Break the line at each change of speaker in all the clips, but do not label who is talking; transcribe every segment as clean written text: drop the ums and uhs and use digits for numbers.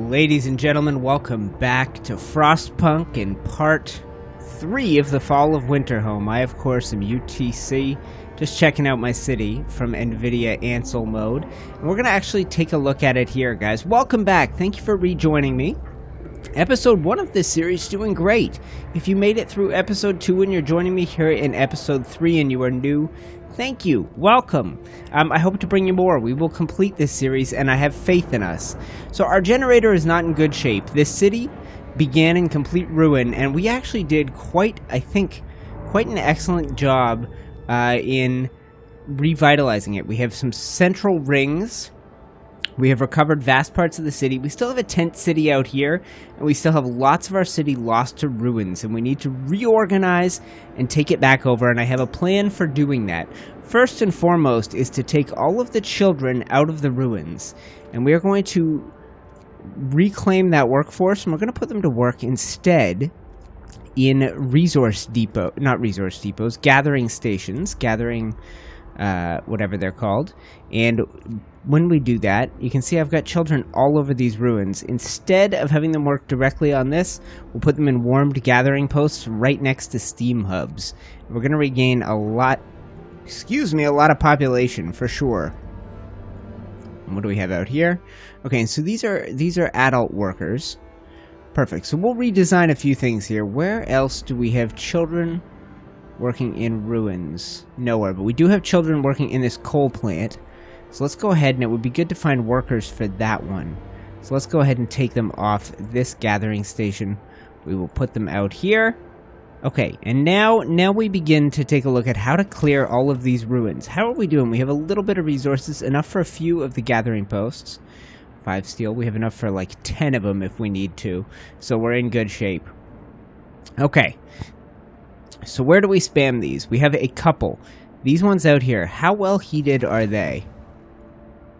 Ladies and gentlemen, welcome back to Frostpunk in part 3 of the Fall of Winterhome. I, of course, am UTC, just checking out my city from NVIDIA Ansel mode. And we're going to actually take a look at it here, guys. Welcome back. Thank you for rejoining me. Episode 1 of this series is doing great. If you made it through Episode 2 and you're joining me here in Episode 3 and you are new, thank you. Welcome. I hope to bring you more. We will complete this series, and I have faith in us. So our generator is not in good shape. This city began in complete ruin, and we actually did quite an excellent job in revitalizing it. We have some central rings. We have recovered vast parts of the city. We still have a tent city out here, and we still have lots of our city lost to ruins, and we need to reorganize and take it back over, and I have a plan for doing that. First and foremost is to take all of the children out of the ruins, and we are going to reclaim that workforce, and we're going to put them to work instead in gathering stations, whatever they're called. And when we do that, you can see I've got children all over these ruins. Instead of having them work directly on this, we'll put them in warmed gathering posts right next to steam hubs. We're going to regain a lot of population for sure. And what do we have out here? Okay, so these are adult workers. Perfect. So we'll redesign a few things here. Where else do we have children working in ruins? Nowhere, but we do have children working in this coal plant. So let's go ahead, and it would be good to find workers for that one. So let's go ahead and take them off this gathering station. We will put them out here. Okay, and now we begin to take a look at how to clear all of these ruins. How are we doing? We have a little bit of resources, enough for a few of the gathering posts. 5 steel. We have enough for like 10 of them if we need to. So we're in good shape. Okay. So where do we spam these? We have a couple. These ones out here, how well heated are they?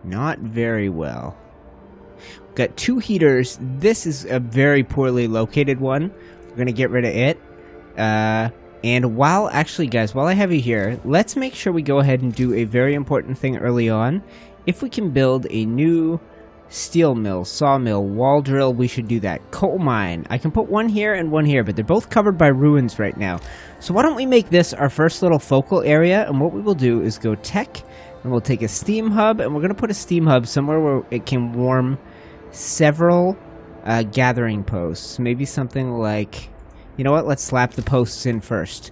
Not very well. We've got 2 heaters. This is a very poorly located one. We're going to get rid of it. And while I have you here, let's make sure we go ahead and do a very important thing early on. If we can build a new steel mill, sawmill, wall drill, we should do that. Coal mine. I can put one here and one here, but they're both covered by ruins right now. So why don't we make this our first little focal area, and what we will do is go tech, and we'll take a steam hub, and we're going to put a steam hub somewhere where it can warm several gathering posts. Maybe something like, you know what, let's slap the posts in first.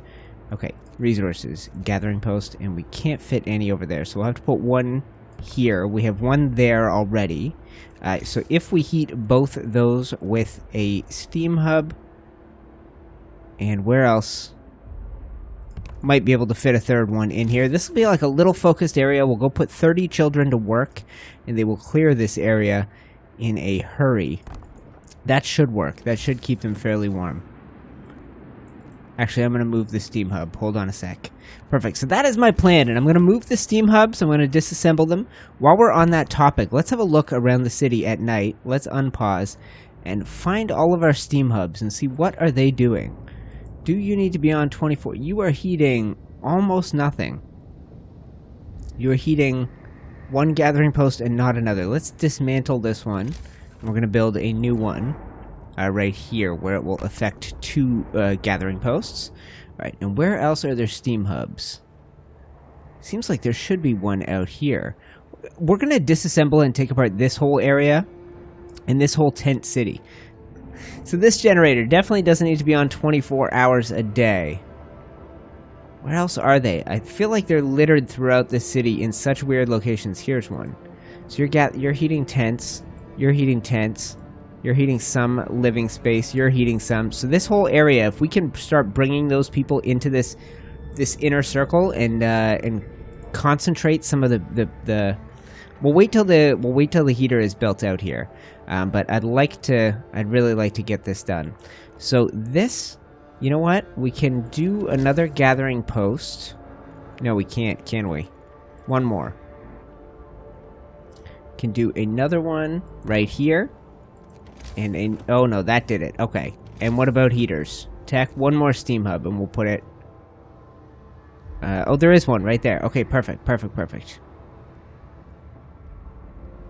Okay, resources, gathering post, and we can't fit any over there, so we'll have to put one here. We have one there already. So if we heat both those with a steam hub, and where else might be able to fit a third one in here. This will be like a little focused area. We'll go put 30 children to work, and they will clear this area in a hurry. That should work. That should keep them fairly warm. Actually, I'm going to move the steam hub. Hold on a sec. Perfect. So that is my plan, and I'm going to move the steam hubs. I'm going to disassemble them. While we're on that topic, let's have a look around the city at night. Let's unpause and find all of our steam hubs and see what are they doing. Do you need to be on 24? You are heating almost nothing. You are heating one gathering post and not another. Let's dismantle this one. We're going to build a new one. Right here, where it will affect 2 gathering posts. Right, and where else are there steam hubs? Seems like there should be one out here. We're going to disassemble and take apart this whole area and this whole tent city. So this generator definitely doesn't need to be on 24 hours a day. Where else are they? I feel like they're littered throughout the city in such weird locations. Here's one. So you're heating tents. You're heating tents. You're heating some living space. You're heating some. So this whole area, if we can start bringing those people into this inner circle and concentrate some of the we'll wait till the heater is built out here. But I'd really like to get this done. So this, you know what? We can do another gathering post. No, we can't, can we? One more. Can do another one right here. And oh no, that did it. Okay. And what about heaters? Tech, one more steam hub, and we'll put it. Oh, there is one right there. Okay, perfect.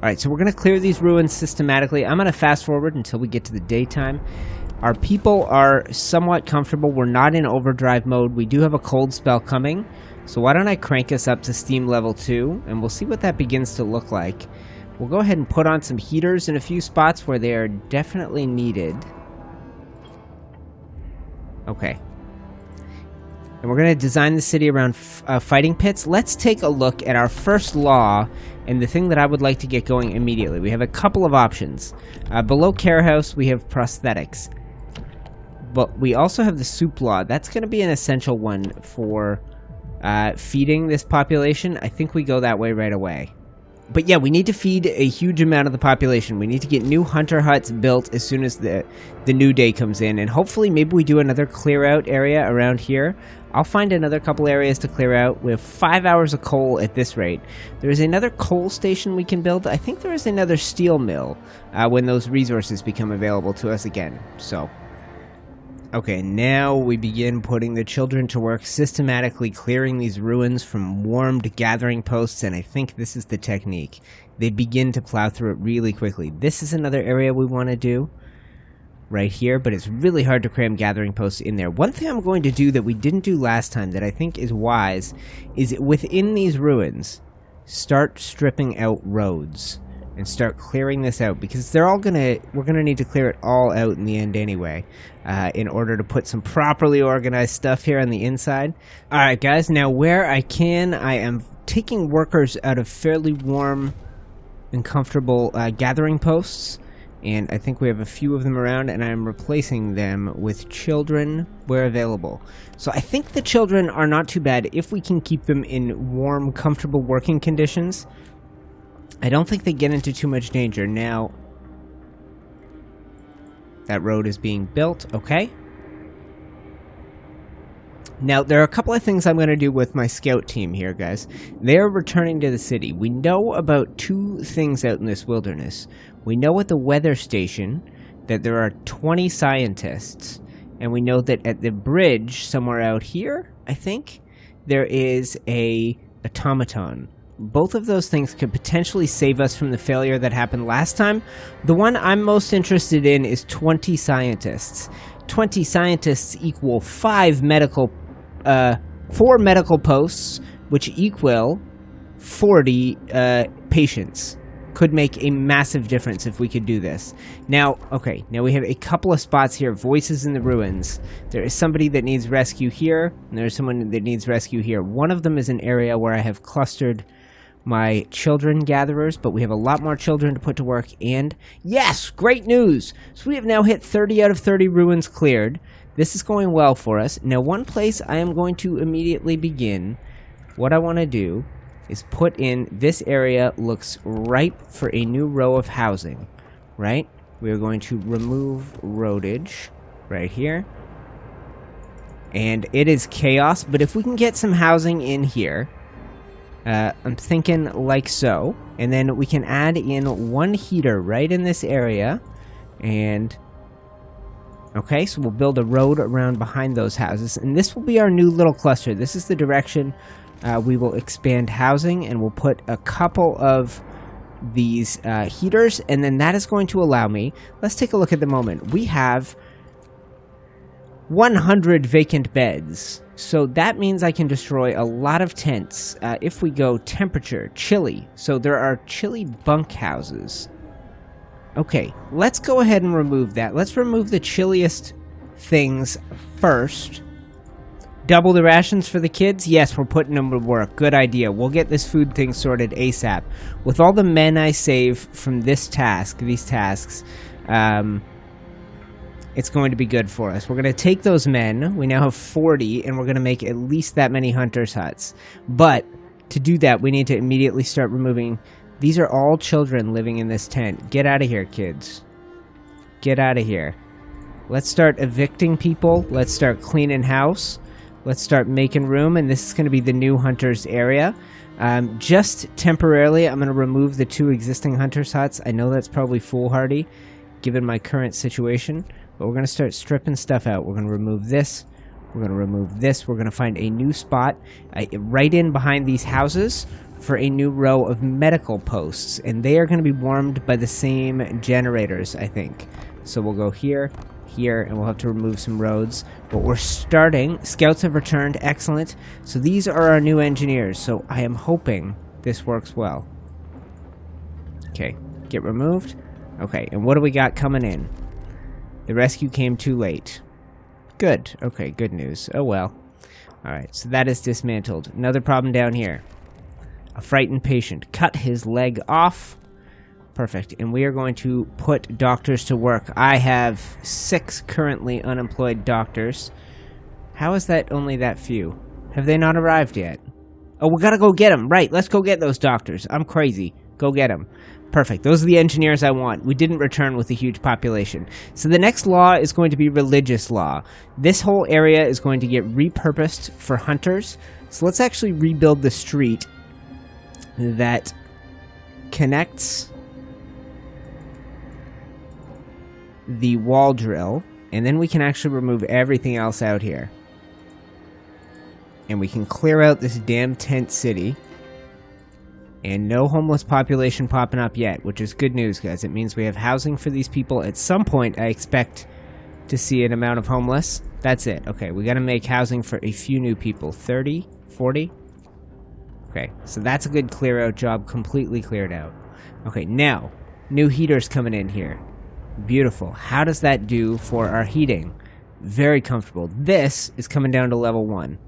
Alright, so we're going to clear these ruins systematically. I'm going to fast forward until we get to the daytime. Our people are somewhat comfortable. We're not in overdrive mode. We do have a cold spell coming. So why don't I crank us up to steam level 2, and we'll see what that begins to look like. We'll go ahead and put on some heaters in a few spots where they are definitely needed. Okay. And we're going to design the city around fighting pits. Let's take a look at our first law and the thing that I would like to get going immediately. We have a couple of options. Below Care House, we have prosthetics. But we also have the soup law. That's going to be an essential one for feeding this population. I think we go that way right away. But yeah, we need to feed a huge amount of the population. We need to get new hunter huts built as soon as the new day comes in. And hopefully maybe we do another clear out area around here. I'll find another couple areas to clear out. We have 5 hours of coal at this rate. There is another coal station we can build. I think there is another steel mill when those resources become available to us again. So, okay, now we begin putting the children to work, systematically clearing these ruins from warmed gathering posts, and I think this is the technique. They begin to plow through it really quickly. This is another area we want to do right here, but it's really hard to cram gathering posts in there. One thing I'm going to do that we didn't do last time that I think is wise is within these ruins, start stripping out roads and start clearing this out, because we're gonna need to clear it all out in the end anyway, in order to put some properly organized stuff here on the inside. Alright guys, now where I can, I am taking workers out of fairly warm and comfortable gathering posts, and I think we have a few of them around, and I'm replacing them with children where available. So I think the children are not too bad if we can keep them in warm, comfortable working conditions. I don't think they get into too much danger. Now, that road is being built, okay. Now, there are a couple of things I'm going to do with my scout team here, guys. They're returning to the city. We know about 2 things out in this wilderness. We know at the weather station that there are 20 scientists, and we know that at the bridge somewhere out here, I think, there is a automaton. Both of those things could potentially save us from the failure that happened last time. The one I'm most interested in is 20 scientists. 20 scientists equal 4 medical posts, which equal 40 patients. Could make a massive difference if we could do this. Now, okay, now we have a couple of spots here. Voices in the ruins. There is somebody that needs rescue here, and there's someone that needs rescue here. One of them is an area where I have clustered my children gatherers, but we have a lot more children to put to work, and yes, great news! So we have now hit 30 out of 30 ruins cleared. This is going well for us. Now, one place I am going to immediately begin, what I want to do is put in this area looks ripe for a new row of housing, right? We are going to remove roadage right here. And it is chaos, but if we can get some housing in here, I'm thinking like so, and then we can add in 1 heater right in this area, and okay, so we'll build a road around behind those houses, and this will be our new little cluster. This is the direction we will expand housing, and we'll put a couple of these heaters, and then that is going to allow me, let's take a look at the moment. We have 100 vacant beds. So that means I can destroy a lot of tents. If we go temperature, chilly. So there are chilly bunkhouses. Okay, let's go ahead and remove that. Let's remove the chilliest things first. Double the rations for the kids? Yes, we're putting them to work. Good idea. We'll get this food thing sorted ASAP. With all the men I save from these tasks, it's going to be good for us. We're going to take those men. We now have 40, and we're going to make at least that many hunters' huts. But to do that, we need to immediately start removing... These are all children living in this tent. Get out of here, kids. Get out of here. Let's start evicting people. Let's start cleaning house. Let's start making room, and this is going to be the new hunters area. Just temporarily, I'm going to remove the 2 existing hunters' huts. I know that's probably foolhardy, given my current situation. But we're going to start stripping stuff out. We're going to remove this. We're going to remove this. We're going to find a new spot right in behind these houses for a new row of medical posts. And they are going to be warmed by the same generators, I think. So we'll go here, here, and we'll have to remove some roads. But we're starting. Scouts have returned. Excellent. So these are our new engineers. So I am hoping this works well. Okay, get removed. Okay, and what do we got coming in? The rescue came too late. Good. Okay, good news. Oh well. Alright, so that is dismantled. Another problem down here. A frightened patient. Cut his leg off. Perfect. And we are going to put doctors to work. I have 6 currently unemployed doctors. How is that only that few? Have they not arrived yet? Oh, we gotta go get them. Right, let's go get those doctors. I'm crazy. Go get them. Perfect. Those are the engineers I want. We didn't return with a huge population. So the next law is going to be religious law. This whole area is going to get repurposed for hunters. So let's actually rebuild the street that connects the wall drill, and then we can actually remove everything else out here. And we can clear out this damn tent city. And no homeless population popping up yet, which is good news, guys. It means we have housing for these people. At some point, I expect to see an amount of homeless. That's it. Okay, we gotta make housing for a few new people. 30? 40? Okay, so that's a good clear-out job. Completely cleared out. Okay, now, new heaters coming in here. Beautiful. How does that do for our heating? Very comfortable. This is coming down to level 1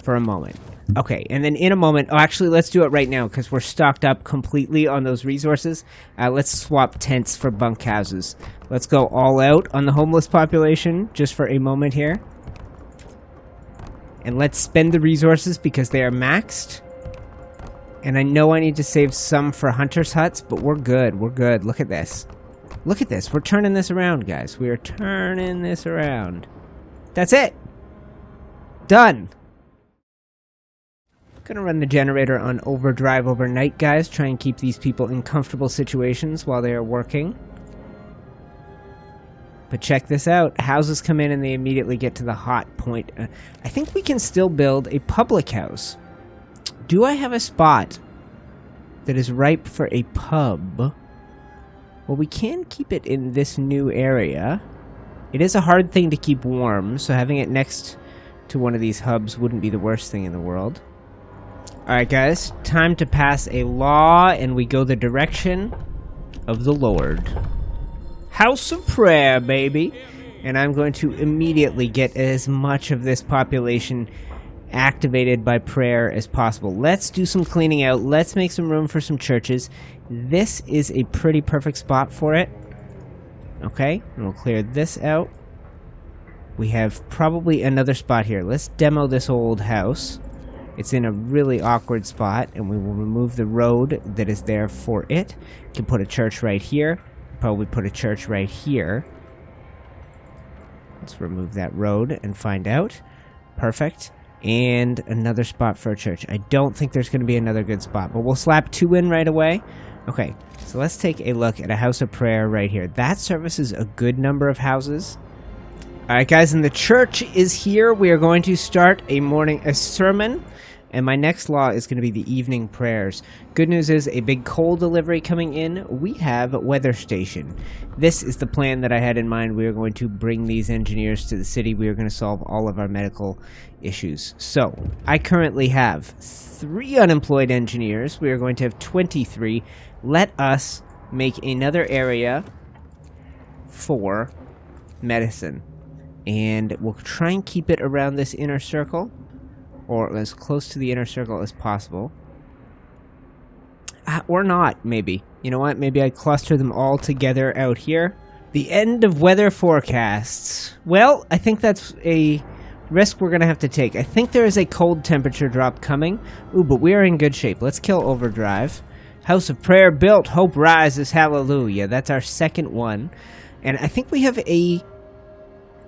for a moment. Okay, and then in a moment... Oh, actually, let's do it right now, because we're stocked up completely on those resources. Let's swap tents for bunkhouses. Let's go all out on the homeless population, just for a moment here. And let's spend the resources, because they are maxed. And I know I need to save some for hunters' huts, but we're good, we're good. Look at this. Look at this, we're turning this around, guys. We are turning this around. That's it! Done! Gonna run the generator on overdrive overnight, guys. Try and keep these people in comfortable situations while they are working. But check this out. Houses come in and they immediately get to the hot point. I think we can still build a public house. Do I have a spot that is ripe for a pub? Well, we can keep it in this new area. It is a hard thing to keep warm, so having it next to one of these hubs wouldn't be the worst thing in the world. Alright guys, time to pass a law, and we go the direction of the Lord. House of prayer, baby! And I'm going to immediately get as much of this population activated by prayer as possible. Let's do some cleaning out. Let's make some room for some churches. This is a pretty perfect spot for it. Okay, and we'll clear this out. We have probably another spot here. Let's demo this old house. It's in a really awkward spot, and we will remove the road that is there for it. We can put a church right here. Probably put a church right here. Let's remove that road and find out. Perfect. And another spot for a church. I don't think there's going to be another good spot, but we'll slap 2 in right away. Okay, so let's take a look at a house of prayer right here. That services a good number of houses. Alright guys, and the church is here. We are going to start a sermon. And my next law is going to be the evening prayers. Good news is a big coal delivery coming in. We have a weather station. This is the plan that I had in mind. We are going to bring these engineers to the city. We are going to solve all of our medical issues. So, I currently have 3 unemployed engineers. We are going to have 23. Let us make another area for medicine. And we'll try and keep it around this inner circle. Or as close to the inner circle as possible. Or not, maybe. You know what? Maybe I cluster them all together out here. The end of weather forecasts. Well, I think that's a risk we're going to have to take. I think there is a cold temperature drop coming. Ooh, but we are in good shape. Let's kill overdrive. House of prayer built. Hope rises. Hallelujah. That's our second one. And I think we have a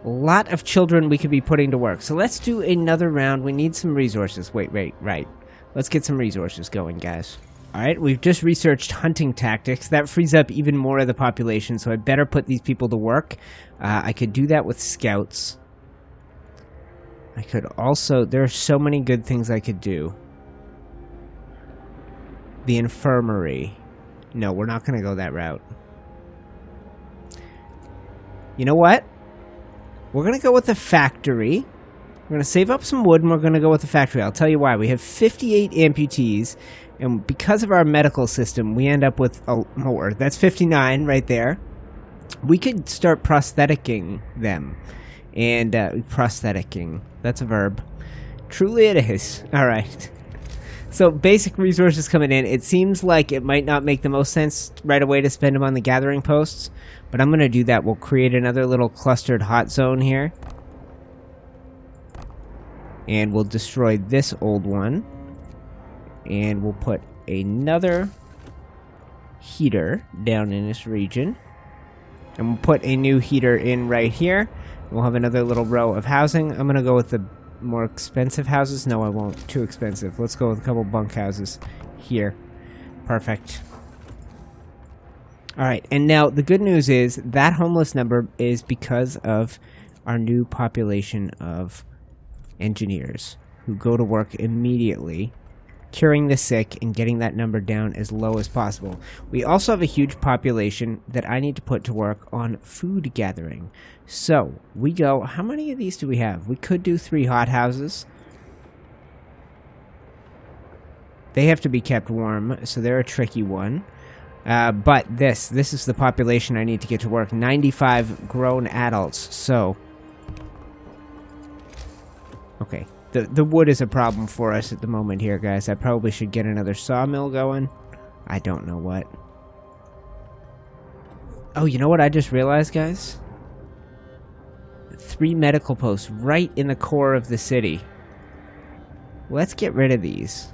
lot of children we could be putting to work. So let's do another round. We need some resources. Wait, right. Let's get some resources going, guys. Alright, we've just researched hunting tactics. That frees up even more of the population, so I better put these people to work. I could do that with scouts. I could also... There are so many good things I could do. The infirmary. No, we're not going to go that route. You know what? We're going to go with the factory. We're going to save up some wood, and we're going to go with the factory. I'll tell you why. We have 58 amputees, and because of our medical system, we end up with more. That's 59 right there. We could start prostheticking them. And prostheticking. That's a verb. Truly it is. All right. So basic resources coming in. It seems like it might not make the most sense right away to spend them on the gathering posts, but I'm going to do that. We'll create another little clustered hot zone here. And we'll destroy this old one. And we'll put another heater down in this region. And we'll put a new heater in right here. We'll have another little row of housing. I'm going to go with the more expensive houses. No, I won't. Too expensive. Let's go with a couple bunk houses here. Perfect. Alright, and now the good news is that homeless number is because of our new population of engineers who go to work immediately, curing the sick and getting that number down as low as possible. We also have a huge population that I need to put to work on food gathering. So, we go... How many of these do we have? We could do 3 hothouses. They have to be kept warm, so they're a tricky one. But this is the population I need to get to work. 95 grown adults, so... Okay. The wood is a problem for us at the moment here, guys. I probably should get another sawmill going. I don't know what. Oh, you know what I just realized, guys? 3 medical posts right in the core of the city. Let's get rid of these.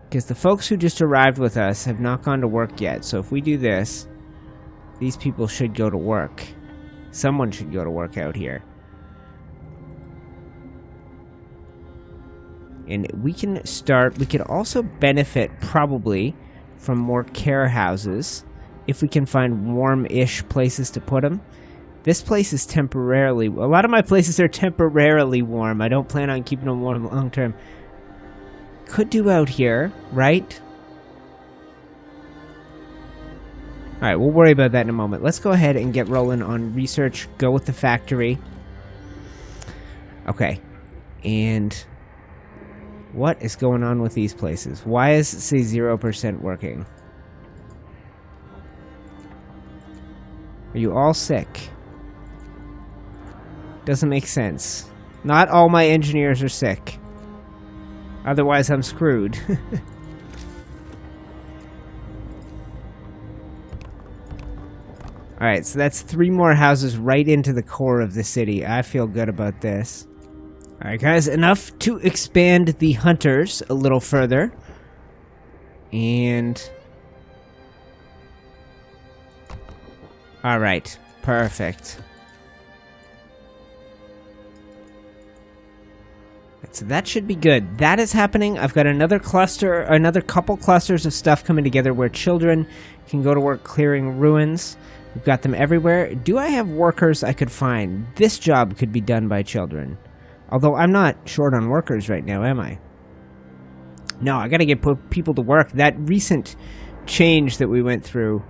Because the folks who just arrived with us have not gone to work yet. So if we do this, these people should go to work. Someone should go to work out here. And we can start... We could also benefit, probably, from more care houses. If we can find warm-ish places to put them. This place is temporarily... A lot of my places are temporarily warm. I don't plan on keeping them warm long-term. Could do out here, right? Alright, we'll worry about that in a moment. Let's go ahead and get rolling on research. Go with the factory. Okay. And... what is going on with these places? Why is it say 0% working? Are you all sick? Doesn't make sense. Not all my engineers are sick. Otherwise, I'm screwed. Alright, so that's 3 more houses right into the core of the city. I feel good about this. Alright, guys, enough to expand the hunters a little further. And... alright, perfect. So that should be good. That is happening. I've got another cluster, another couple clusters of stuff coming together where children can go to work clearing ruins. We've got them everywhere. Do I have workers I could find? This job could be done by children. Although I'm not short on workers right now, am I? No, I gotta get people to work. That recent change that we went through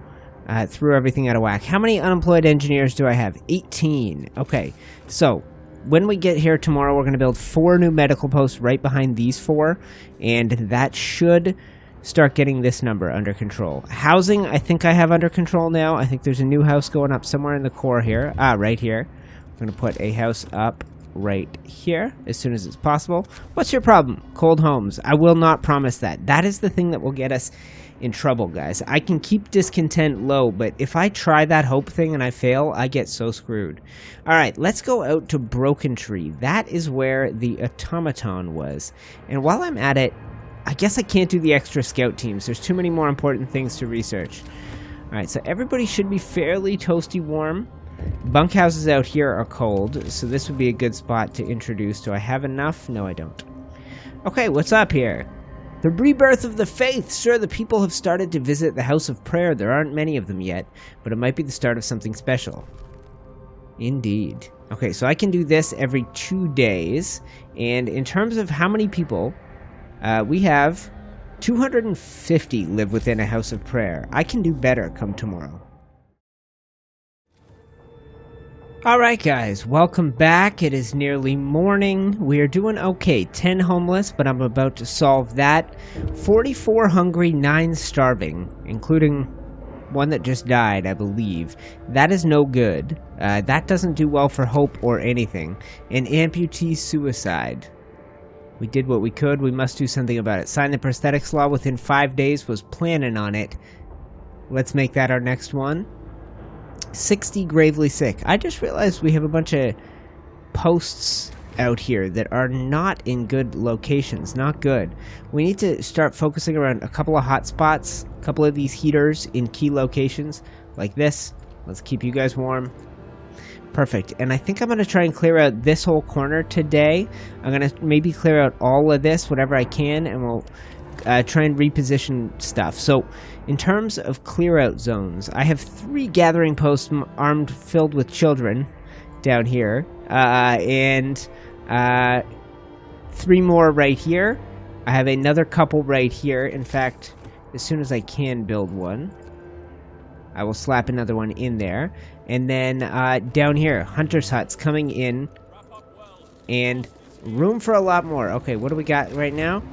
threw everything out of whack. How many unemployed engineers do I have? 18. Okay, so... when we get here tomorrow, we're going to build 4 new medical posts right behind these 4, and that should start getting this number under control. Housing, I think I have under control now. I think there's a new house going up somewhere in the core here. Right here. I'm going to put a house up right here as soon as it's possible. What's your problem? Cold homes. I will not promise that. That is the thing that will get us in trouble, guys. I can keep discontent low, but if I try that hope thing and I fail, I get so screwed. Alright, let's go out to Broken Tree. That is where the automaton was. And while I'm at it, I guess I can't do the extra scout teams. There's too many more important things to research. Alright, so everybody should be fairly toasty warm. Bunkhouses out here are cold, so this would be a good spot to introduce. Do I have enough? No, I don't. Okay, what's up here? The rebirth of the faith! Sure, the people have started to visit the House of Prayer. There aren't many of them yet, but it might be the start of something special. Indeed. Okay, so I can do this every 2 days. And in terms of how many people, we have 250 live within a house of prayer. I can do better come tomorrow. Alright guys, welcome back. It is nearly morning. We are doing okay. 10 homeless, but I'm about to solve that. 44 hungry, 9 starving, including one that just died, I believe. That is no good. That doesn't do well for hope or anything. An amputee suicide. We did what we could. We must do something about it. Sign the prosthetics law within 5 days. Was planning on it. Let's make that our next one. 60 gravely sick. I just realized we have a bunch of posts out here that are not in good locations. Not good. We need to start focusing around a couple of hot spots, a couple of these heaters in key locations like this. Let's keep you guys warm. Perfect. And I think I'm going to try and clear out this whole corner today. I'm going to maybe clear out all of this, whatever I can, and we'll try and reposition stuff. So in terms of clear out zones, I have 3 gathering posts armed filled with children down here, and 3 more right here. I have another couple right here. In fact, as soon as I can build one, I will slap another one in there. And then down here, hunters' huts coming in, and room for a lot more. Okay, what do we got right now?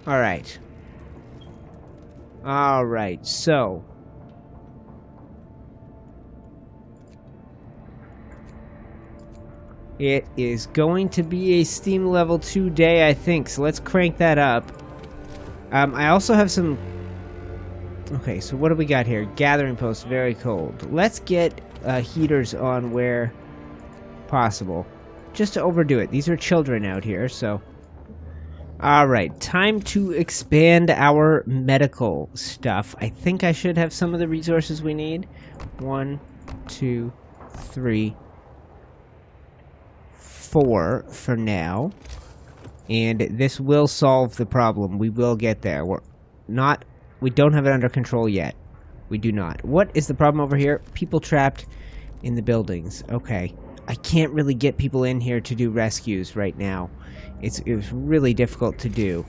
Alright. Alright, so it is going to be a Steam level 2 day, I think, so let's crank that up. I also have some... Okay, so what do we got here? Gathering posts, very cold. Let's get heaters on where possible. Just to overdo it. These are children out here, so... Alright, time to expand our medical stuff. I think I should have some of the resources we need. 1, 2, 3, 4 for now. And this will solve the problem. We will get there. We don't have it under control yet. We do not. What is the problem over here? People trapped in the buildings. Okay. I can't really get people in here to do rescues right now. It was really difficult to do.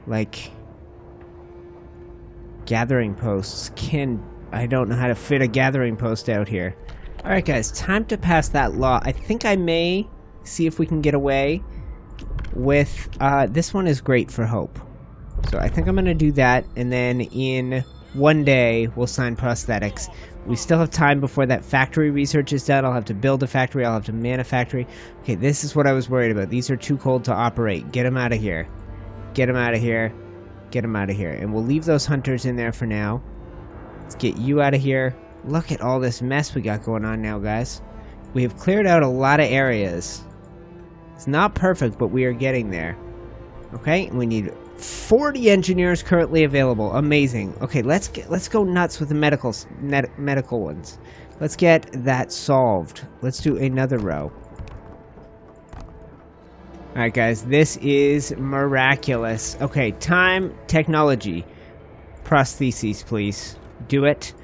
Like, gathering posts I don't know how to fit a gathering post out here. Alright guys, time to pass that law. I think I may see if we can get away with, this one is great for hope. So I think I'm going to do that, and then in 1 day, we'll sign prosthetics. We still have time before that factory research is done. I'll have to build a factory. I'll have to man a factory. Okay, this is what I was worried about. These are too cold to operate. Get them out of here. Get them out of here. Get them out of here. And we'll leave those hunters in there for now. Let's get you out of here. Look at all this mess we got going on now, guys. We have cleared out a lot of areas. It's not perfect, but we are getting there. Okay, we need 40 engineers currently available. Amazing. Okay, let's go nuts with the medical ones. Let's get that solved. Let's do another row. Alright guys, this is miraculous. Okay, time, technology. Prostheses, please. Do it.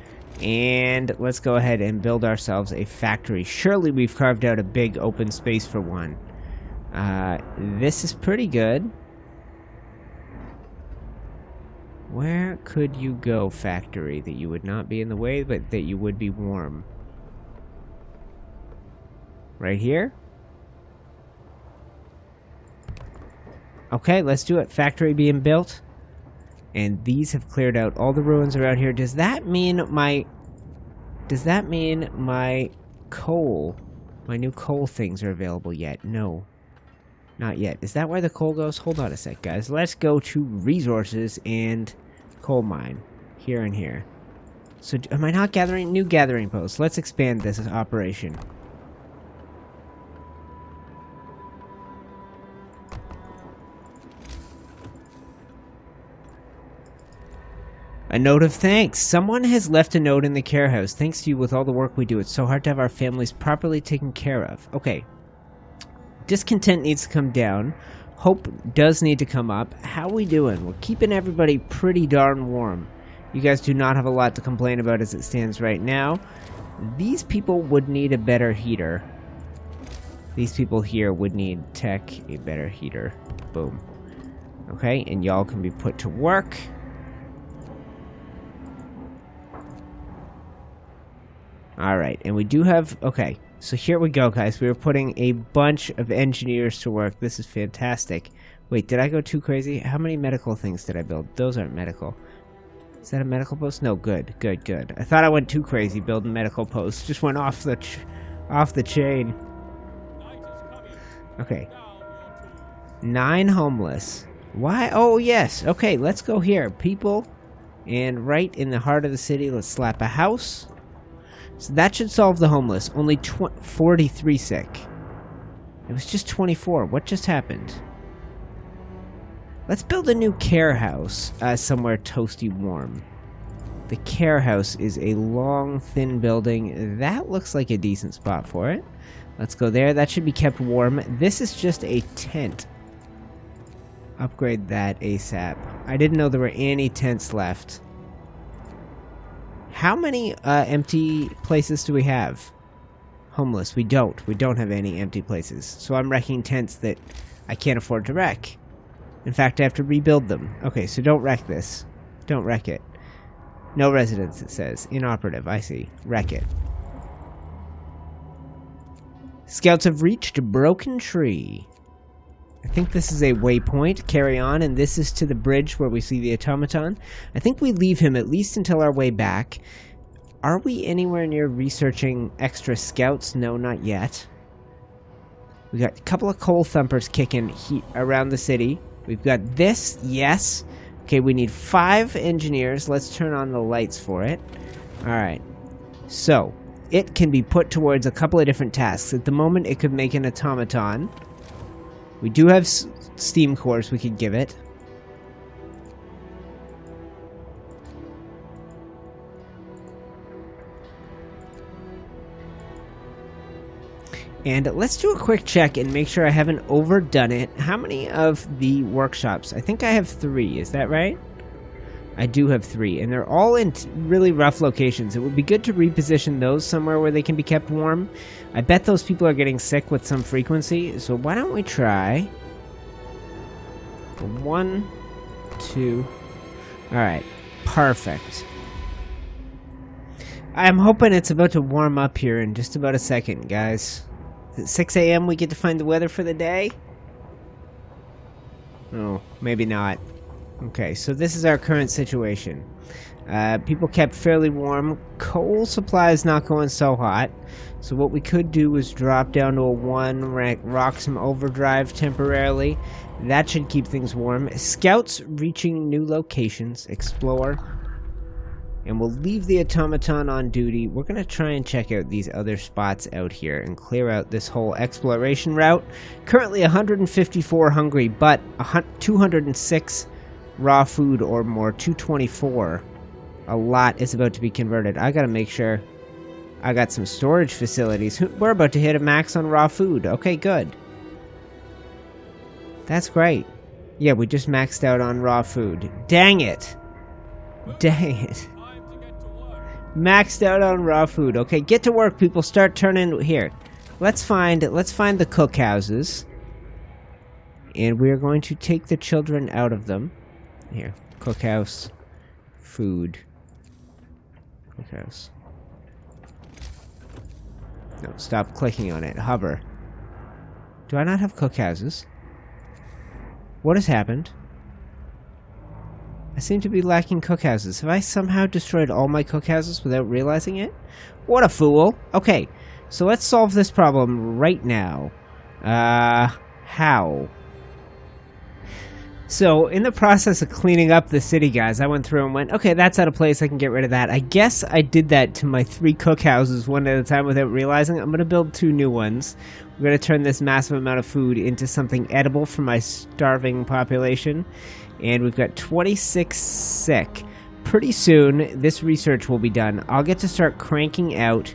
And let's go ahead and build ourselves a factory. Surely we've carved out a big open space for one. This is pretty good. Where could you go, factory, that you would not be in the way, but that you would be warm? Right here? Okay, let's do it. Factory being built. And these have cleared out all the ruins around here. Does that mean my coal, my new coal things are available yet? No. Not yet. Is that where the coal goes? Hold on a sec, guys. Let's go to resources and coal mine. Here and here. So, am I not gathering new gathering posts? Let's expand this operation. A note of thanks. Someone has left a note in the care house. Thanks to you with all the work we do. It's so hard to have our families properly taken care of. Okay. Discontent needs to come down. Hope does need to come up. How we doing? We're keeping everybody pretty darn warm. You guys do not have a lot to complain about as it stands right now. These people would need a better heater. These people here would need tech, a better heater. Boom. Okay, and y'all can be put to work. Alright, and we do have... Okay, so here we go, guys. We are putting a bunch of engineers to work. This is fantastic. Wait, did I go too crazy? How many medical things did I build? Those aren't medical. Is that a medical post? No, good, good, good. I thought I went too crazy building medical posts. Just went off the chain. Okay. 9 homeless. Why? Oh, yes. Okay, let's go here. People. And right in the heart of the city, let's slap a house. So that should solve the homeless. Only 43 sick. It was just 24. What just happened? Let's build a new care house somewhere toasty warm. The care house is a long, thin building. That looks like a decent spot for it. Let's go there. That should be kept warm. This is just a tent. Upgrade that ASAP. I didn't know there were any tents left. How many empty places do we have? Homeless. We don't. We don't have any empty places. So I'm wrecking tents that I can't afford to wreck. In fact, I have to rebuild them. Okay, so don't wreck this. Don't wreck it. No residents, it says. Inoperative, I see. Wreck it. Scouts have reached Broken Tree. I think this is a waypoint. Carry on, and this is to the bridge where we see the automaton. I think we leave him at least until our way back. Are we anywhere near researching extra scouts? No, not yet. We got a couple of coal thumpers kicking around the city. We've got this, yes. Okay, we need 5 engineers. Let's turn on the lights for it. Alright. So, it can be put towards a couple of different tasks. At the moment, it could make an automaton. We do have steam cores we could give it. And let's do a quick check and make sure I haven't overdone it. How many of the workshops? I think I have 3, is that right? I do have 3, and they're all in really rough locations. It would be good to reposition those somewhere where they can be kept warm. I bet those people are getting sick with some frequency, so why don't we try 1, 2... Alright, perfect. I'm hoping it's about to warm up here in just about a second, guys. At 6 a.m. we get to find the weather for the day? Oh, maybe not. Okay, so this is our current situation. People kept fairly warm. Coal supply is not going so hot. So what we could do is drop down to a 1, rock some overdrive temporarily. That should keep things warm. Scouts reaching new locations. Explore. And we'll leave the automaton on duty. We're going to try and check out these other spots out here and clear out this whole exploration route. Currently 154 hungry, but 206 raw food or more. 224. A lot is about to be converted. I got to make sure I got some storage facilities. We're about to hit a max on raw food. Okay, good. That's great. Yeah, we just maxed out on raw food. Dang it. Dang it. Maxed out on raw food. Okay, get to work, people. Start turning here. Let's find the cookhouses. And we are going to take the children out of them. Here. Cookhouse. Food. Cookhouse. No, stop clicking on it. Hover. Do I not have cookhouses? What has happened? I seem to be lacking cookhouses. Have I somehow destroyed all my cookhouses without realizing it? What a fool. Okay, so let's solve this problem right now. How? So, in the process of cleaning up the city, guys, I went through and went, okay, that's out of place, I can get rid of that. I guess I did that to my 3 cookhouses one at a time without realizing. I'm going to build 2 new ones. We're going to turn this massive amount of food into something edible for my starving population. And we've got 26 sick. Pretty soon, this research will be done. I'll get to start cranking out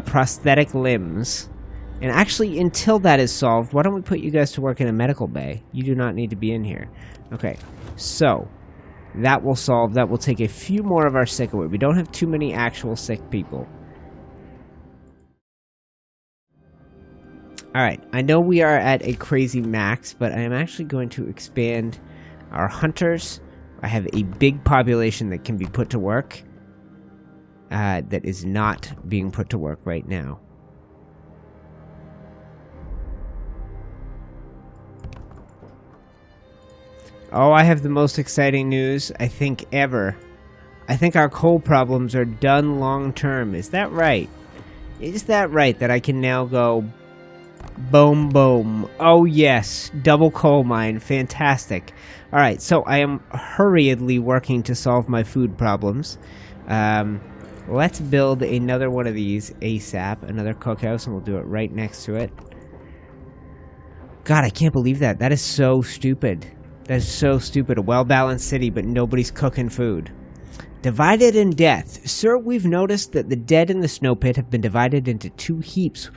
prosthetic limbs And actually, until that is solved, why don't we put you guys to work in a medical bay? You do not need to be in here. Okay, so that will solve. That will take a few more of our sick away. We don't have too many actual sick people. Alright, I know we are at a crazy max, but I am actually going to expand our hunters. I have a big population that can be put to work that is not being put to work right now. Oh, I have the most exciting news, I think, ever. I think our coal problems are done long term. Is that right? Is that right that I can now go boom, boom? Oh, yes. Double coal mine. Fantastic. All right, so I am hurriedly working to solve my food problems. Let's build another one of these ASAP. Another cookhouse, and we'll do it right next to it. God, I can't believe that. That is so stupid. That is so stupid. A well-balanced city, but nobody's cooking food. Divided in death. Sir, we've noticed that the dead in the snow pit have been divided into two heaps.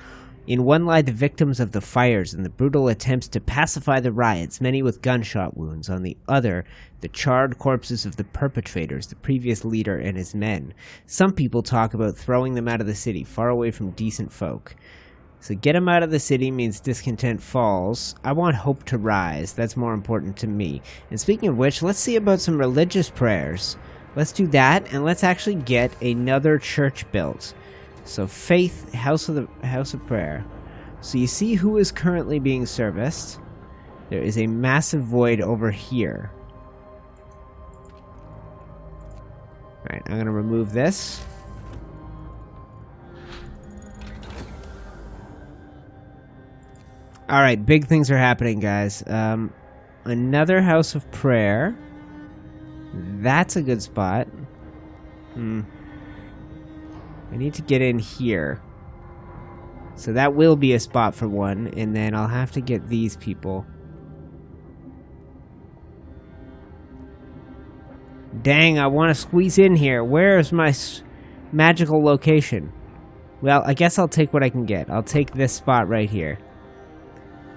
In one lie the victims of the fires and the brutal attempts to pacify the riots, many with gunshot wounds. On the other, the charred corpses of the perpetrators, the previous leader and his men. Some people talk about throwing them out of the city, far away from decent folk. So get them out of the city means discontent falls. I want hope to rise. That's more important to me. And speaking of which, let's see about some religious prayers. Let's do that, and let's actually get another church built. So faith, house of prayer. So you see who is currently being serviced. There is a massive void over here. Alright, I'm going to remove this. Alright, big things are happening, guys. Another house of prayer. That's a good spot. I need to get in here. So that will be a spot for one, and then I'll have to get these people. Dang, I want to squeeze in here. Where is my magical location? Well, I guess I'll take what I can get. I'll take this spot right here.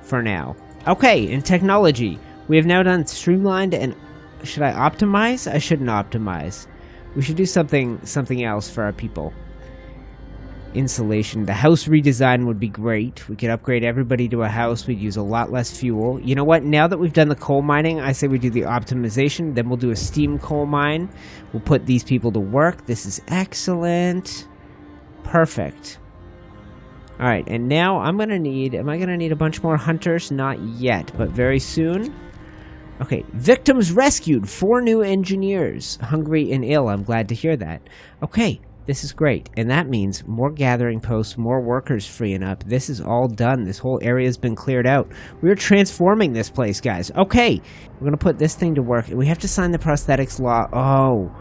For now. Okay, in technology, we have now done streamlined and... Should I optimize? I shouldn't optimize. We should do something else for our people. Insulation. The house redesign would be great. We could upgrade everybody to a house. We'd use a lot less fuel. You know what? Now that we've done the coal mining, I say we do the optimization. Then we'll do a steam coal mine. We'll put these people to work. This is excellent. Perfect. Alright, and now I'm going to need... Am I going to need a bunch more hunters? Not yet, but very soon. Okay, victims rescued. 4 new engineers. Hungry and ill. I'm glad to hear that. Okay, this is great. And that means more gathering posts, more workers freeing up. This is all done. This whole area has been cleared out. We're transforming this place, guys. Okay, we're going to put this thing to work. We have to sign the prosthetics law. Oh,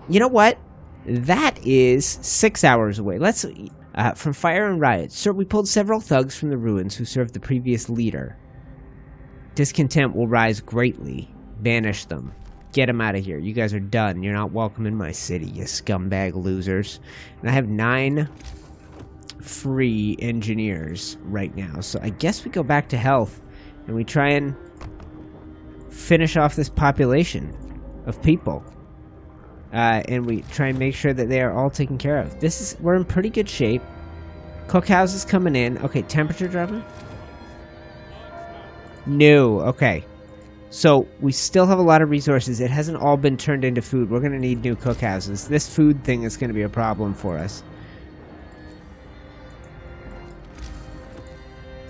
you know what? That is 6 hours away. Let's... from fire and riot. Sir, we pulled several thugs from the ruins who served the previous leader. Discontent will rise greatly. Banish them. Get them out of here. You guys are done. You're not welcome in my city, you scumbag losers. And I have 9 free engineers right now. So I guess we go back to health and we try and finish off this population of people. And we try and make sure that they are all taken care of. We're in pretty good shape. Cookhouses coming in. Okay, temperature dropping? No, okay. So, we still have a lot of resources. It hasn't all been turned into food. We're going to need new cookhouses. This food thing is going to be a problem for us.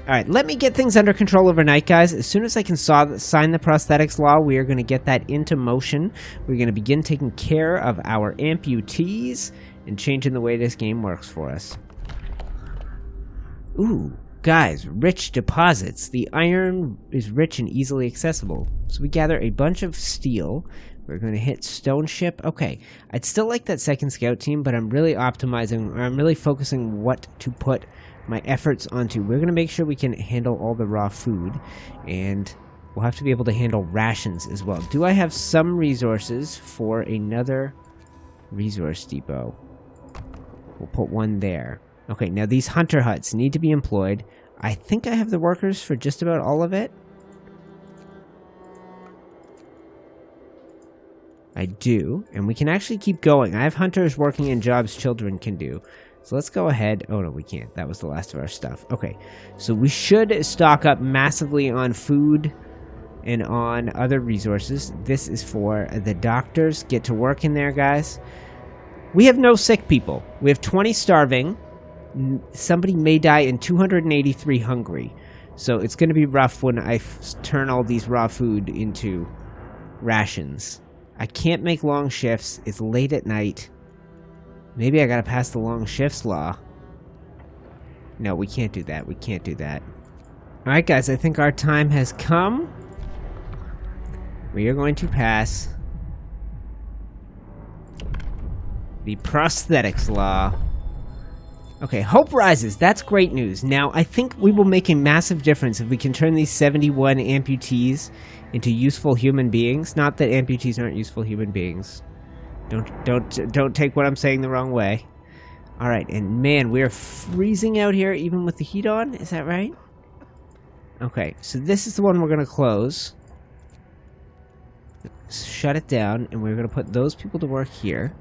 Alright, let me get things under control overnight, guys. As soon as I can sign the prosthetics law, we are going to get that into motion. We're going to begin taking care of our amputees and changing the way this game works for us. Ooh, guys, rich deposits. The iron is rich and easily accessible. So we gather a bunch of steel. We're going to hit stone ship. Okay, I'd still like that second scout team, but I'm really optimizing, or I'm really focusing what to put my efforts onto. We're going to make sure we can handle all the raw food, and we'll have to be able to handle rations as well. Do I have some resources for another resource depot? We'll put one there. Okay, now these hunter huts need to be employed. I think I have the workers for just about all of it. I do, and we can actually keep going. I have hunters working in jobs children can do. So let's go ahead. Oh, no, we can't. That was the last of our stuff. Okay, so we should stock up massively on food and on other resources. This is for the doctors. Get to work in there, guys. We have no sick people. We have 20 starving. Somebody may die and 283 hungry. So it's going to be rough when I turn all these raw food into rations. I can't make long shifts. It's late at night. Maybe I gotta pass the long shifts law. No, we can't do that. We can't do that. Alright, guys, I think our time has come. We are going to pass the prosthetics law. Okay, hope rises. That's great news. Now, I think we will make a massive difference if we can turn these 71 amputees into useful human beings. Not that amputees aren't useful human beings. Don't take what I'm saying the wrong way. All right, and man, we are freezing out here even with the heat on. Is that right? Okay, so this is the one we're going to close. Shut it down, and we're going to put those people to work here.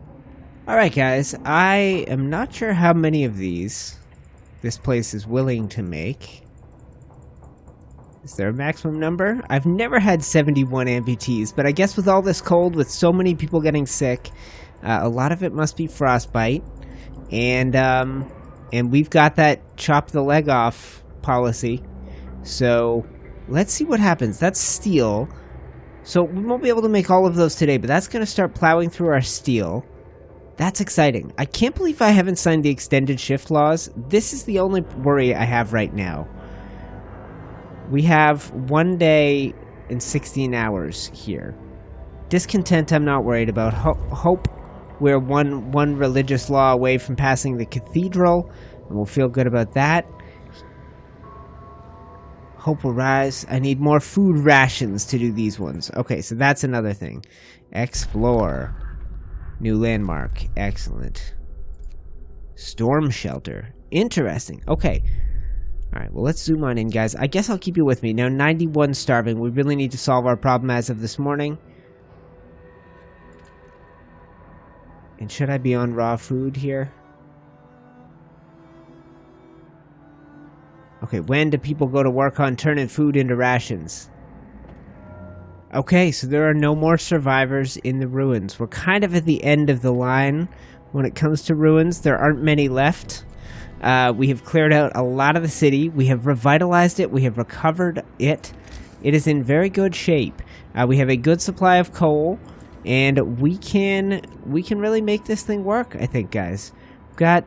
All right, guys, I am not sure how many of these this place is willing to make. Is there a maximum number? I've never had 71 amputees, but I guess with all this cold, with so many people getting sick, a lot of it must be frostbite. And we've got that chop the leg off policy. So let's see what happens. That's steel. So we won't be able to make all of those today, but that's going to start plowing through our steel. That's exciting. I can't believe I haven't signed the extended shift laws. This is the only worry I have right now. We have 1 day and 16 hours here. Discontent I'm not worried about. Hope we're one religious law away from passing the cathedral, and we'll feel good about that. Hope will rise. I need more food rations to do these ones. Okay, so that's another thing. Explore. New landmark. Excellent. Storm shelter. Interesting. Okay. Alright, well, let's zoom on in, guys. I guess I'll keep you with me. Now, 91 starving. We really need to solve our problem as of this morning. And should I be on raw food here? Okay, when do people go to work on turning food into rations? Okay, so there are no more survivors in the ruins. We're kind of at the end of the line when it comes to ruins. There aren't many left. We have cleared out a lot of the city. We have revitalized it. We have recovered it. It is in very good shape. We have a good supply of coal, and we can really make this thing work, I think, guys. We've got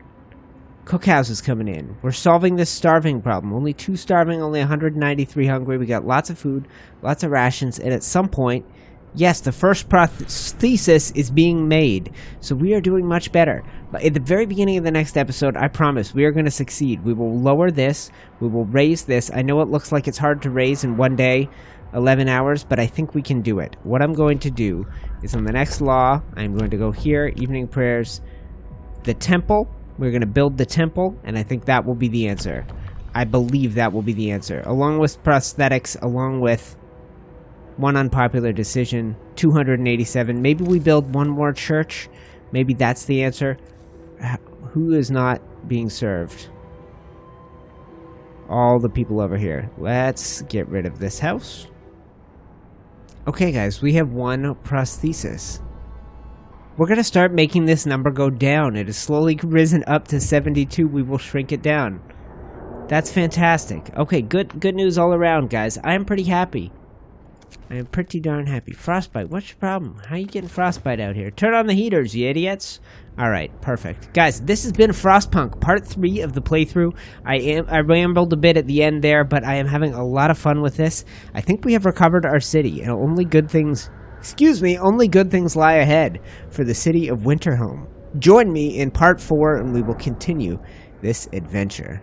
cookhouses coming in. We're solving this starving problem. Only 2 starving, only 193 hungry. We got lots of food, lots of rations, and at some point, yes, the first prosthesis is being made. So we are doing much better. But at the very beginning of the next episode, I promise, we are going to succeed. We will lower this. We will raise this. I know it looks like it's hard to raise in 1 day, 11 hours, but I think we can do it. What I'm going to do is on the next law, I'm going to go here, evening prayers, the temple. We're going to build the temple, and I think that will be the answer. I believe that will be the answer. Along with prosthetics, along with one unpopular decision, 287. Maybe we build one more church. Maybe that's the answer. Who is not being served? All the people over here. Let's get rid of this house. Okay, guys, we have 1 prosthesis. We're going to start making this number go down. It has slowly risen up to 72. We will shrink it down. That's fantastic. Okay, good news all around, guys. I am pretty happy. I am pretty darn happy. Frostbite, what's your problem? How are you getting frostbite out here? Turn on the heaters, you idiots. Alright, perfect. Guys, this has been Frostpunk, part 3 of the playthrough. I rambled a bit at the end there, but I am having a lot of fun with this. I think we have recovered our city, and only good things lie ahead for the city of Winterhome. Join me in part 4, and we will continue this adventure.